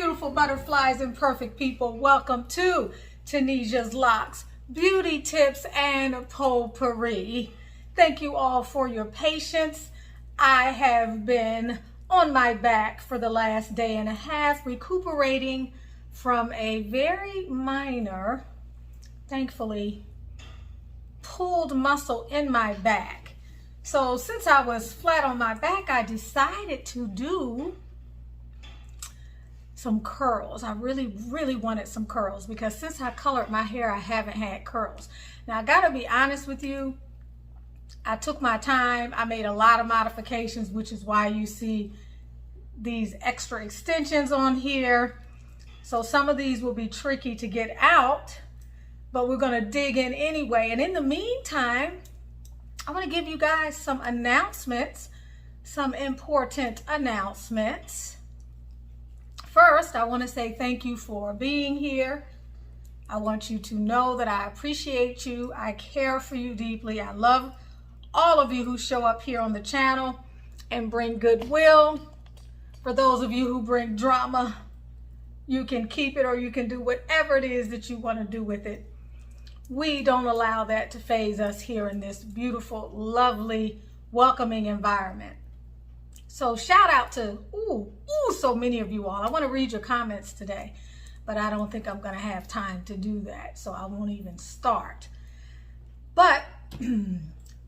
beautiful butterflies and perfect people. Welcome to Tanesia's Locks, beauty tips and potpourri. Thank you all for your patience. I have been on my back for the last day and a half, recuperating from a very minor, thankfully, pulled muscle in my back. So since I was flat on my back, I decided to do some curls. I really wanted some curls because since I colored my hair, I haven't had curls. Now I gotta be honest with you, I took my time. I made a lot of modifications, which is why you see these extra extensions on here. So some of these will be tricky to get out, but we're gonna dig in anyway. And in the meantime, I wanna give you guys some announcements, some important announcements. First, I want to say thank you for being here. I want you to know that I appreciate you. I care for you deeply. I love all of you who show up here on the channel and bring goodwill. For those of you who bring drama, you can keep it or you can do whatever it is that you want to do with it. We don't allow that to faze us here in this beautiful, lovely, welcoming environment. So shout out to, so many of you all. I want to read your comments today, but I don't think I'm going to have time to do that, so I won't even start. But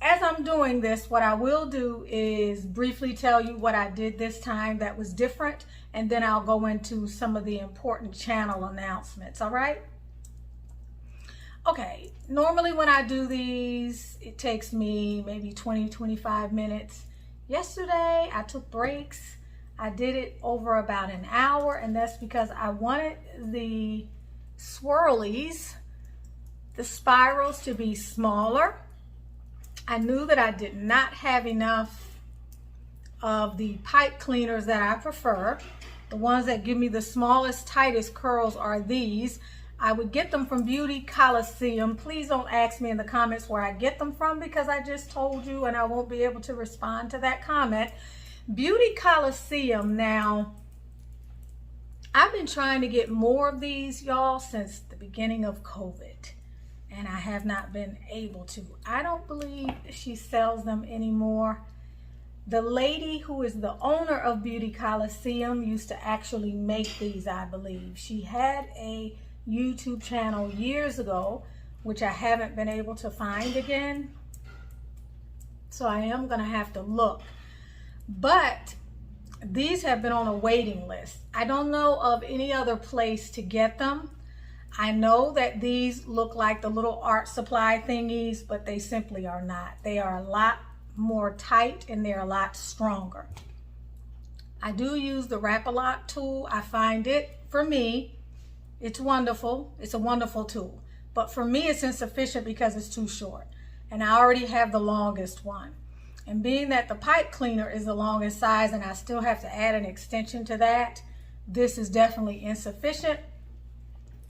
as I'm doing this, what I will do is briefly tell you what I did this time that was different, and then I'll go into some of the important channel announcements, all right? Okay, normally when I do these, it takes me maybe 20-25 minutes. Yesterday, I took breaks. I did it over about an hour, and that's because I wanted the swirlies, the spirals, to be smaller. I knew that I did not have enough of the pipe cleaners that I prefer. The ones that give me the smallest, tightest curls are these. I would get them from Beauty Coliseum. Please don't ask me in the comments where I get them from because I just told you and I won't be able to respond to that comment. Beauty Coliseum. Now, I've been trying to get more of these, y'all, since the beginning of COVID, and I have not been able to. I don't believe she sells them anymore. The lady who is the owner of Beauty Coliseum used to actually make these, I believe. She had a YouTube channel years ago, which I haven't been able to find again. So I am gonna have to look. But these have been on a waiting list. I don't know of any other place to get them. I know that these look like the little art supply thingies, but they simply are not. They are a lot more tight and they're a lot stronger. I do use the Wrap-A-Lock tool. I find it, for me, it's wonderful. It's a wonderful tool. But for me, it's insufficient because it's too short. And I already have the longest one. And being that the pipe cleaner is the longest size and I still have to add an extension to that, this is definitely insufficient.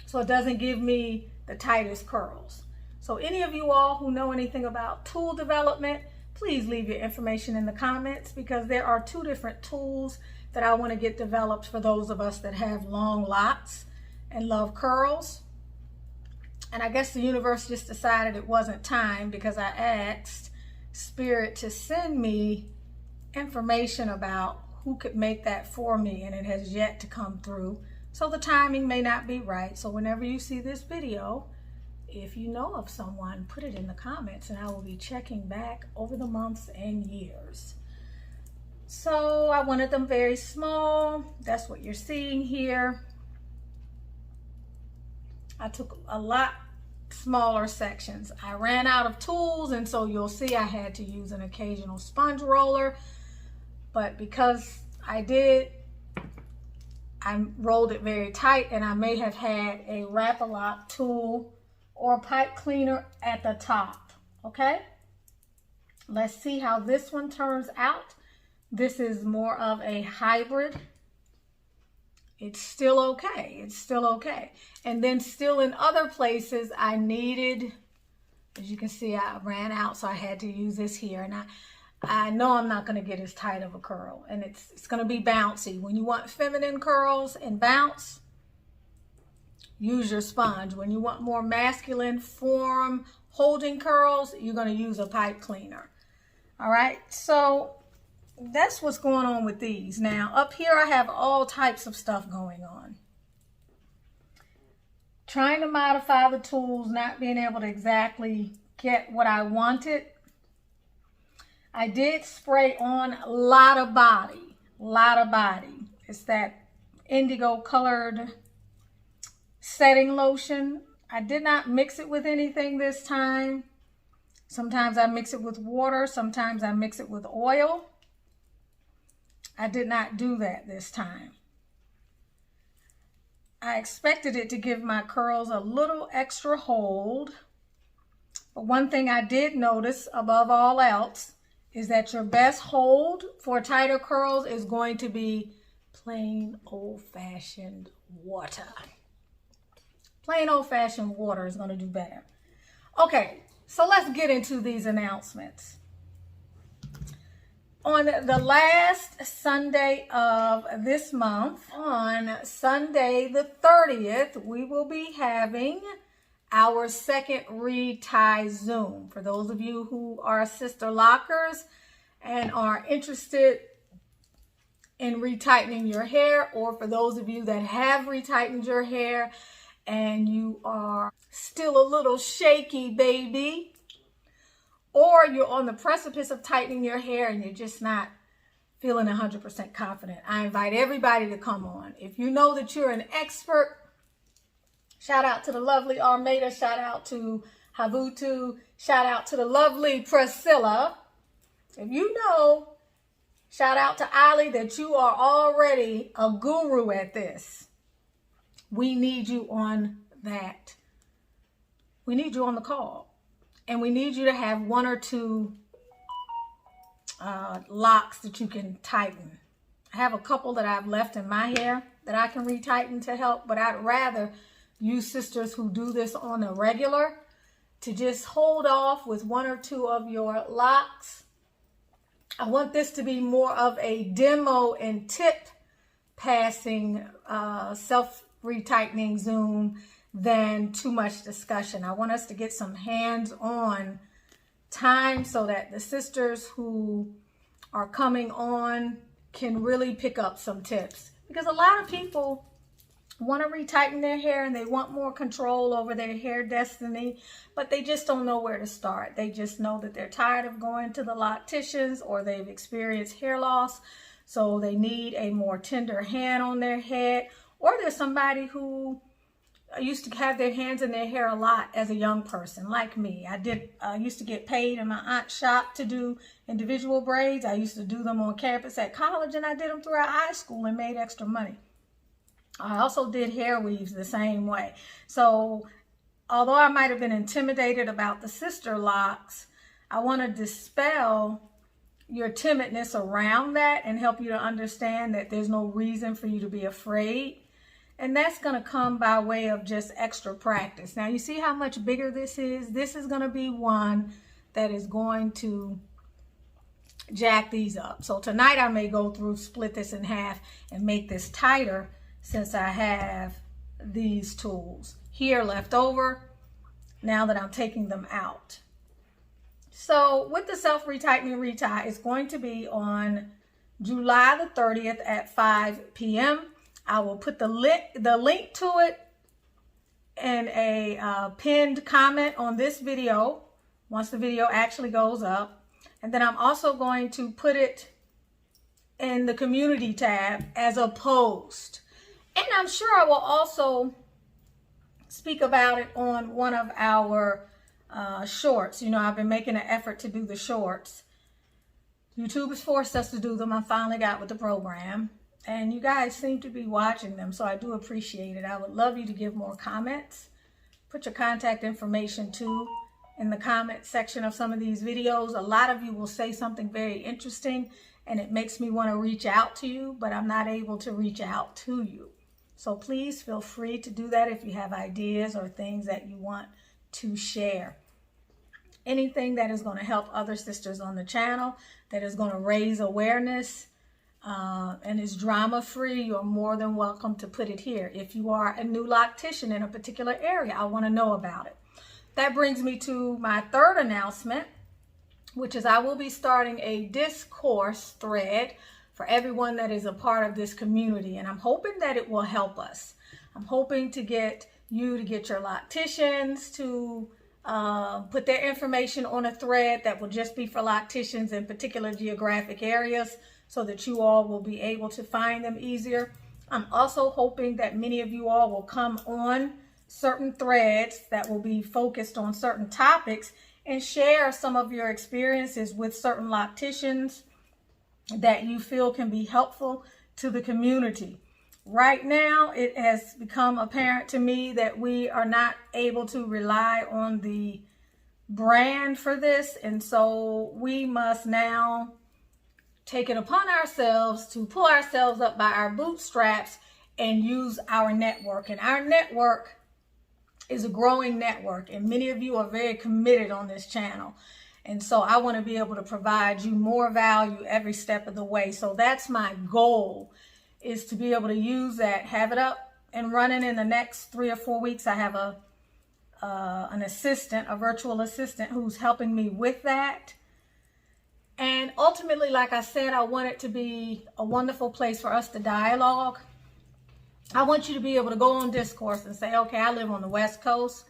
So it doesn't give me the tightest curls. So any of you all who know anything about tool development, please leave your information in the comments because there are two different tools that I want to get developed for those of us that have long locks and love curls. And I guess the universe just decided it wasn't time because I asked Spirit to send me information about who could make that for me, and it has yet to come through. So the timing may not be right. So whenever you see this video, if you know of someone, put it in the comments and I will be checking back over the months and years. So I wanted them very small. That's what you're seeing here. I took a lot smaller sections. I ran out of tools, and so you'll see I had to use an occasional sponge roller, but because I did, I rolled it very tight, and I may have had a Wrap-A-Lock tool or pipe cleaner at the top. Okay, let's see how this one turns out. This is more of a hybrid. It's still okay. It's still okay. And then still in other places I needed, as you can see, I ran out, so I had to use this here. And I know I'm not going to get as tight of a curl, and it's going to be bouncy. When you want feminine curls and bounce, use your sponge. When you want more masculine form holding curls, you're going to use a pipe cleaner. All right, so that's what's going on with these. Now up here I have all types of stuff going on. Trying to modify the tools, not being able to exactly get what I wanted. I did spray on a lot of body. It's that indigo colored setting lotion. I did not mix it with anything this time. Sometimes I mix it with water. Sometimes I mix it with oil. I did not do that this time. I expected it to give my curls a little extra hold. But one thing I did notice above all else is that your best hold for tighter curls is going to be plain old-fashioned water. Plain old-fashioned water is going to do better. Okay, so let's get into these announcements. On the last Sunday of this month, on Sunday the 30th, we will be having our second retie Zoom. For those of you who are Sisterlockers and are interested in retightening your hair, or for those of you that have retightened your hair and you are still a little shaky, baby, or you're on the precipice of tightening your hair and you're just not feeling 100% confident, I invite everybody to come on. If you know that you're an expert, shout out to the lovely Armada, shout out to Havutu, shout out to the lovely Priscilla. If you know, shout out to Ali, that you are already a guru at this. We need you on that. We need you on the call. And we need you to have one or two locks that you can tighten. I have a couple that I've left in my hair that I can retighten to help, but I'd rather you sisters who do this on a regular to just hold off with one or two of your locks. I want this to be more of a demo and tip passing self-retightening Zoom than too much discussion. I want us to get some hands-on time so that the sisters who are coming on can really pick up some tips. Because a lot of people want to retighten their hair and they want more control over their hair destiny, but they just don't know where to start. They just know that they're tired of going to the locticians, or they've experienced hair loss, so they need a more tender hand on their head. Or there's somebody who used to have their hands in their hair a lot as a young person, like me. I used to get paid in my aunt's shop to do individual braids. I used to do them on campus at college, and I did them throughout high school and made extra money. I also did hair weaves the same way. So although I might have been intimidated about the Sisterlocks, I want to dispel your timidness around that and help you to understand that there's no reason for you to be afraid. And that's going to come by way of just extra practice. Now, you see how much bigger this is? This is going to be one that is going to jack these up. So tonight I may go through, split this in half and make this tighter, since I have these tools here left over now that I'm taking them out. So with the self-retightening retie, it's going to be on July the 30th at 5 p.m. I will put the link to it in a pinned comment on this video once the video actually goes up. And then I'm also going to put it in the community tab as a post. And I'm sure I will also speak about it on one of our shorts. You know, I've been making an effort to do the shorts. YouTube has forced us to do them. I finally got with the program. And you guys seem to be watching them, so I do appreciate it. I would love you to give more comments. Put your contact information too in the comment section of some of these videos. A lot of you will say something very interesting, and it makes me want to reach out to you, but I'm not able to reach out to you. So please feel free to do that if you have ideas or things that you want to share. anything that is going to help other sisters on the channel, that is going to raise awareness, and is drama-free, you're more than welcome to put it here. If you are a new loctician in a particular area, I want to know about it. That brings me to my third announcement, which is I will be starting a discourse thread for everyone that is a part of this community, and I'm hoping that it will help us. I'm hoping to get you to get your locticians to put their information on a thread that will just be for locticians in particular geographic areas, so that you all will be able to find them easier. I'm also hoping that many of you all will come on certain threads that will be focused on certain topics and share some of your experiences with certain locticians that you feel can be helpful to the community. Right now, it has become apparent to me that we are not able to rely on the brand for this, and so we must now take it upon ourselves to pull ourselves up by our bootstraps and use our network. And our network is a growing network, and many of you are very committed on this channel. And so I want to be able to provide you more value every step of the way. So that's my goal, is to be able to use that, have it up and running in the next 3 or 4 weeks. I have an assistant, a virtual assistant, who's helping me with that. And ultimately, like I said, I want it to be a wonderful place for us to dialogue. I want you to be able to go on Discourse and say, okay, I live on the West Coast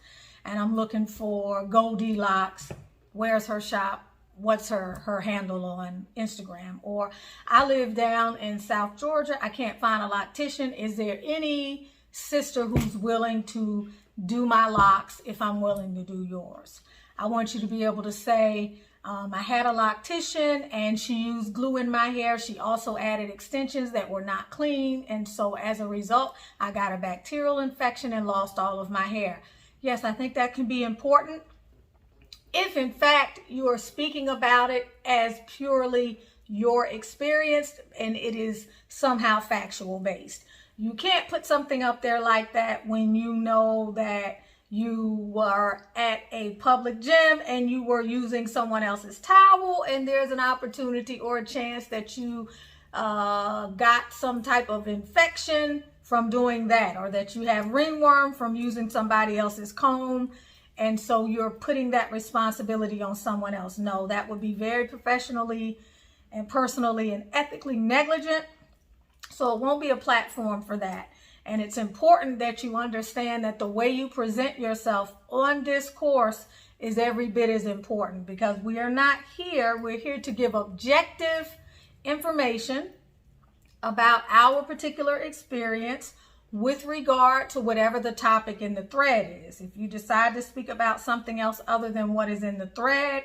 and I'm looking for Goldilocks. Where's her shop? What's her handle on Instagram? Or I live down in South Georgia. I can't find a loctician. Is there any sister who's willing to do my locks if I'm willing to do yours? I want you to be able to say, I had a loctician and she used glue in my hair. She also added extensions that were not clean. And so as a result, I got a bacterial infection and lost all of my hair. Yes, I think that can be important if in fact you are speaking about it as purely your experience and it is somehow factual based. You can't put something up there like that when you know that you were at a public gym and you were using someone else's towel, and there's an opportunity or a chance that you got some type of infection from doing that, or that you have ringworm from using somebody else's comb, and so you're putting that responsibility on someone else. No, that would be very professionally and personally and ethically negligent, so it won't be a platform for that. And it's important that you understand that the way you present yourself on Discourse is every bit as important, because we are not here. We're here to give objective information about our particular experience with regard to whatever the topic in the thread is. If you decide to speak about something else other than what is in the thread,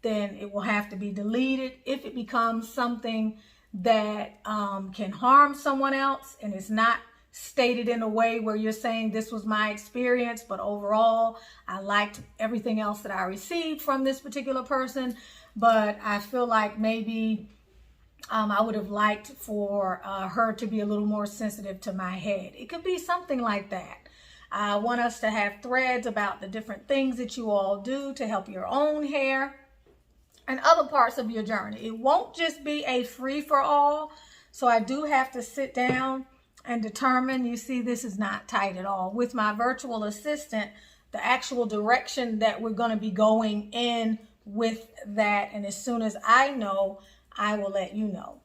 then it will have to be deleted. If it becomes something that can harm someone else and it's not stated in a way where you're saying this was my experience, but overall I liked everything else that I received from this particular person, but I feel like maybe I would have liked for her to be a little more sensitive to my head. It could be something like that. I want us to have threads about the different things that you all do to help your own hair and other parts of your journey. It won't just be a free-for-all, so I do have to sit down and determine. You see, this is not tight at all. With my virtual assistant, the actual direction that we're going to be going in with that, and as soon as I know, I will let you know.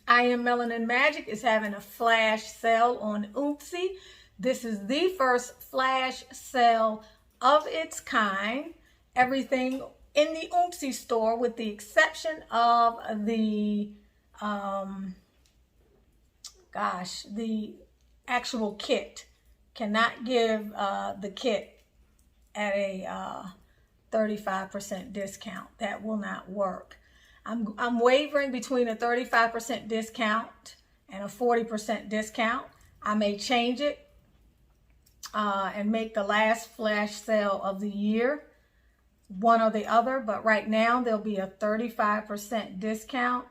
I Am Melanin Magic is having a flash sale on Oomsy. This is the first flash sale of its kind. Everything in the Oomsy store, with the exception of the the actual kit. Cannot give the kit at a 35% discount. That will not work. I'm wavering between a 35% discount and a 40% discount. I may change it and make the last flash sale of the year one or the other, but right now there'll be a 35% discount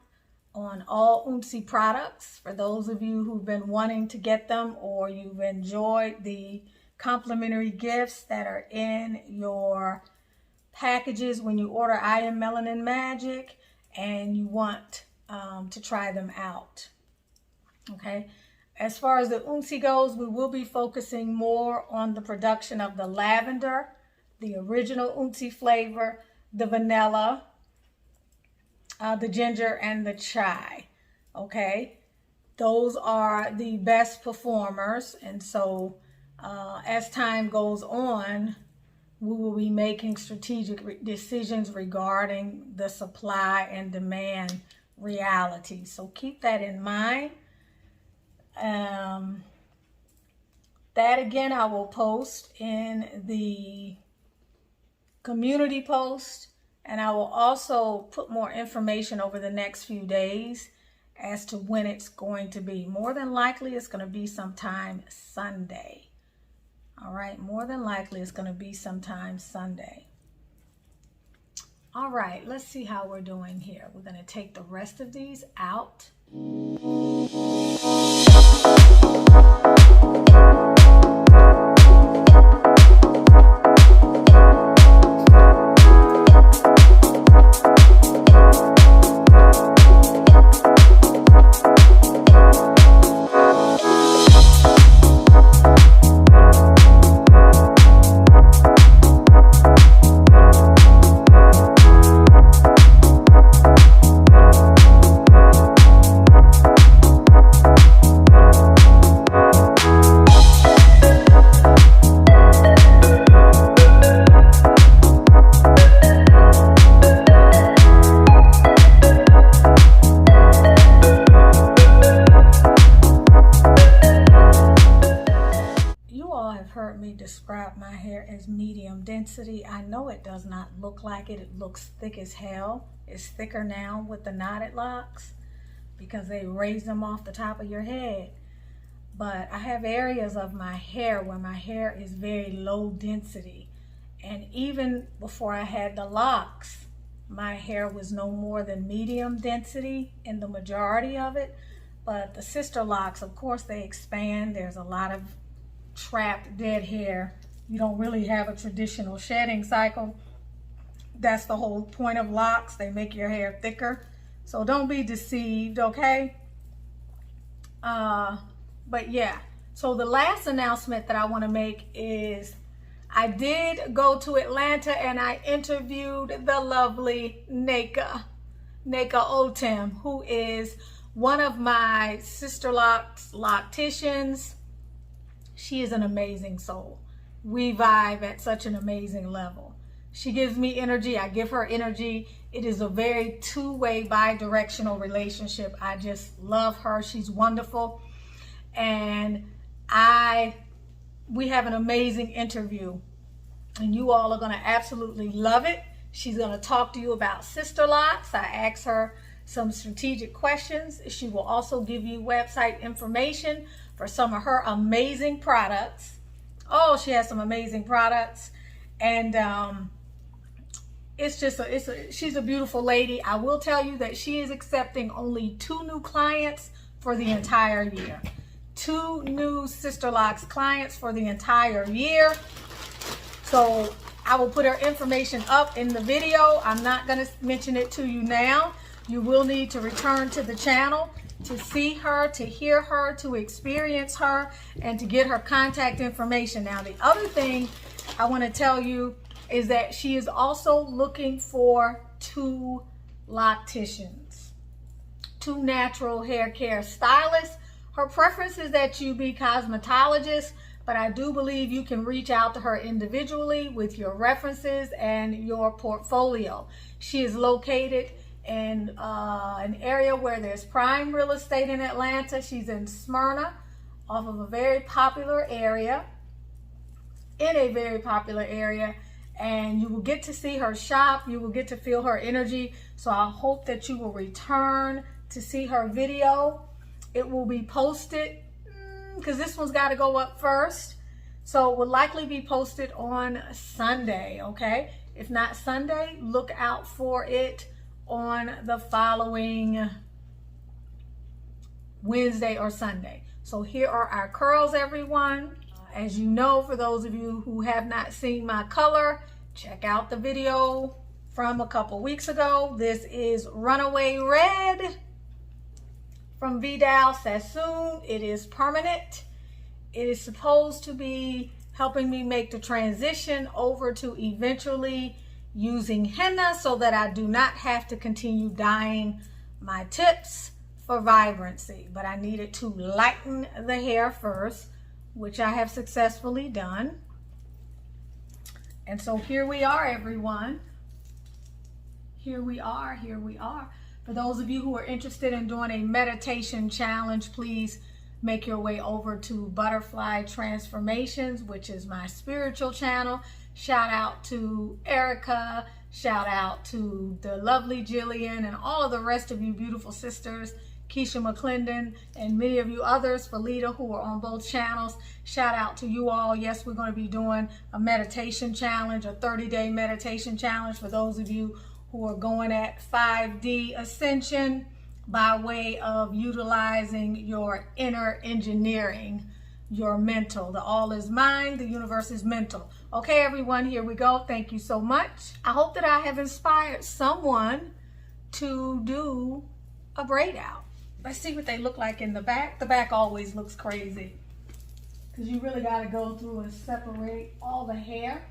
on all Oomsy products for those of you who've been wanting to get them, or you've enjoyed the complimentary gifts that are in your packages when you order I Am Melanin Magic and you want to try them out. Okay. As far as the unsi goes, we will be focusing more on the production of the lavender, the original unsi flavor, the vanilla, the ginger, and the chai. Okay. Those are the best performers. And so as time goes on, we will be making strategic decisions regarding the supply and demand reality. So keep that in mind. That again, I will post in the community post, and I will also put more information over the next few days as to when it's going to be. More than likely, it's going to be sometime Sunday. All right, more than likely, it's going to be sometime Sunday. All right, let's see how we're doing here. We're going to take the rest of these out. Describe my hair as medium density. I know it does not look like it. It looks thick as hell. It's thicker now with the knotted locks because they raise them off the top of your head. But I have areas of my hair where my hair is very low density. And even before I had the locks, my hair was no more than medium density in the majority of it. But the Sisterlocks, of course, they expand. There's a lot of trapped dead hair. You don't really have a traditional shedding cycle. That's the whole point of locks. They make your hair thicker. So don't be deceived, okay? But yeah, so the last announcement that I want to make is I did go to Atlanta and I interviewed the lovely Neka Otem, who is one of my Sisterlocks locticians. She is an amazing soul. We vibe at such an amazing level. She gives me energy. I give her energy. It is a very two-way, bi-directional relationship. I just love her. She's wonderful. And we have an amazing interview. And you all are going to absolutely love it. She's going to talk to you about Sisterlocks. I asked her some strategic questions. She will also give you website information for some of her amazing products. Oh, she has some amazing products. And she's a beautiful lady. I will tell you that she is accepting only 2 new clients for the entire year. 2 new Sisterlocks clients for the entire year. So I will put her information up in the video. I'm not going to mention it to you now. You will need to return to the channel to see her, to hear her, to experience her, and to get her contact information. Now, the other thing I want to tell you is that she is also looking for 2 locticians, 2 natural hair care stylists. Her preference is that you be cosmetologists, but I do believe you can reach out to her individually with your references and your portfolio. She is located in an area where there's prime real estate in Atlanta. She's in Smyrna, off of a very popular area, and you will get to see her shop. You will get to feel her energy. So I hope that you will return to see her video. It will be posted because this one's got to go up first. So it will likely be posted on Sunday, okay? If not Sunday, look out for it on the following Wednesday or Sunday. So here are our curls, everyone. As you know, for those of you who have not seen my color, check out the video from a couple weeks ago. This is Runaway Red from Vidal Sassoon. It is permanent. It is supposed to be helping me make the transition over to eventually using henna so that I do not have to continue dyeing my tips for vibrancy. But I needed to lighten the hair first, which I have successfully done. And so here we are, everyone. Here we are, here we are. For those of you who are interested in doing a meditation challenge, please make your way over to Butterfly Transformations, which is my spiritual channel. Shout out to Erica, shout out to the lovely Jillian and all of the rest of you beautiful sisters, Keisha McClendon and many of you others, Felita, who are on both channels. Shout out to you all. Yes, we're going to be doing a meditation challenge, a 30-day meditation challenge for those of you who are going at 5D ascension by way of utilizing your inner engineering, your mental. The all is mind, the universe is mental. Okay, everyone, here we go. Thank you so much. I hope that I have inspired someone to do a braid out. Let's see what they look like in the back. The back always looks crazy because you really got to go through and separate all the hair.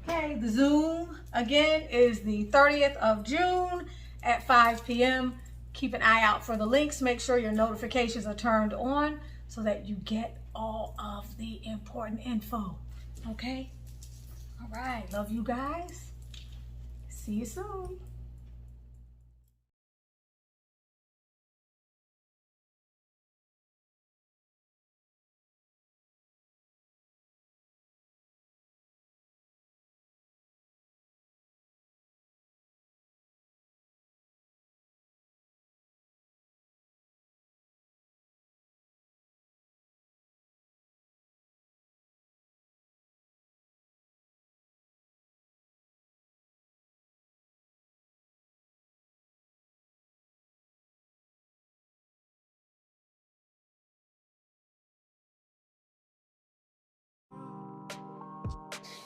Okay, the Zoom again is the 30th of June at 5 p.m. Keep an eye out for the links. Make sure your notifications are turned on so that you get all of the important info. Okay? All right. Love you guys. See you soon.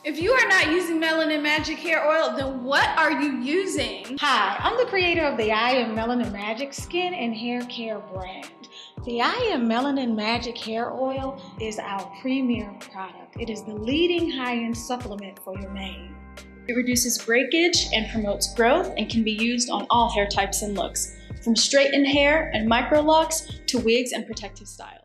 If you are not using Melanin Magic Hair Oil, then what are you using? Hi, I'm the creator of the I Am Melanin Magic Skin and Hair Care brand. The I Am Melanin Magic Hair Oil is our premier product. It is the leading high-end supplement for your mane. It reduces breakage and promotes growth and can be used on all hair types and looks, from straightened hair and micro locks to wigs and protective styles.